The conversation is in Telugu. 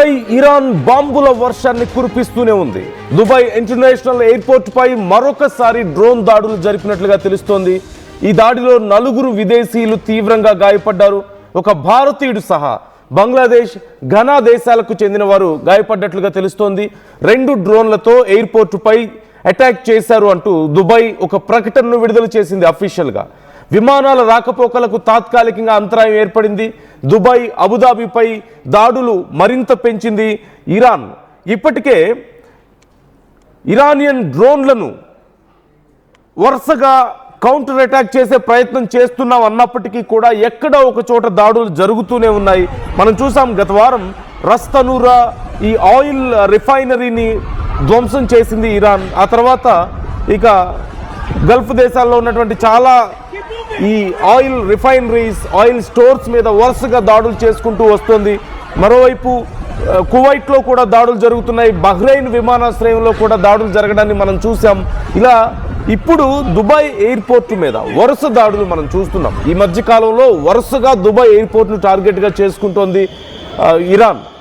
పై ఇరాన్ బాంబుల వర్షాన్ని కురిపిస్తూనే ఉంది. దుబాయ్ ఇంటర్నేషనల్ ఎయిర్పోర్ట్ పై మరొకసారి డ్రోన్ దాడులు జరిపినట్లుగా తెలుస్తోంది. ఈ దాడిలో 4 విదేశీయులు తీవ్రంగా గాయపడ్డారు. ఒక భారతీయుడు సహా బంగ్లాదేశ్, ఘనా దేశాలకు చెందిన వారు గాయపడ్డట్లుగా తెలుస్తోంది. 2 డ్రోన్లతో ఎయిర్పోర్ట్ పై అటాక్ చేశారు అంటూ దుబాయ్ ఒక ప్రకటనను విడుదల చేసింది అఫీషియల్గా. విమానాల రాకపోకలకు తాత్కాలికంగా అంతరాయం ఏర్పడింది. దుబాయ్, అబుదాబిపై దాడులు మరింత పెంచింది ఇరాన్. ఇప్పటికే ఇరానియన్ డ్రోన్లను వరుసగా కౌంటర్ అటాక్ చేసే ప్రయత్నం చేస్తున్నాం అన్నప్పటికీ కూడా ఎక్కడో ఒక చోట దాడులు జరుగుతూనే ఉన్నాయి. మనం చూసాం గత వారం రస్తనూరా ఈ ఆయిల్ రిఫైనరీని ధ్వంసం చేసింది ఇరాన్. ఆ తర్వాత ఇక గల్ఫ్ దేశాల్లో ఉన్నటువంటి చాలా ఈ ఆయిల్ రిఫైనరీస్, ఆయిల్ స్టోర్స్ మీద వరుసగా దాడులు చేసుకుంటూ వస్తుంది. మరోవైపు కువైట్లో కూడా దాడులు జరుగుతున్నాయి. బహ్రెయిన్ విమానాశ్రయంలో కూడా దాడులు జరగడాన్ని మనం చూసాం. ఇలా ఇప్పుడు దుబాయ్ ఎయిర్పోర్ట్ మీద వరుస దాడులు మనం చూస్తున్నాం. ఈ మధ్య కాలంలో వరుసగా దుబాయ్ ఎయిర్పోర్ట్ను టార్గెట్గా చేసుకుంటోంది ఇరాన్.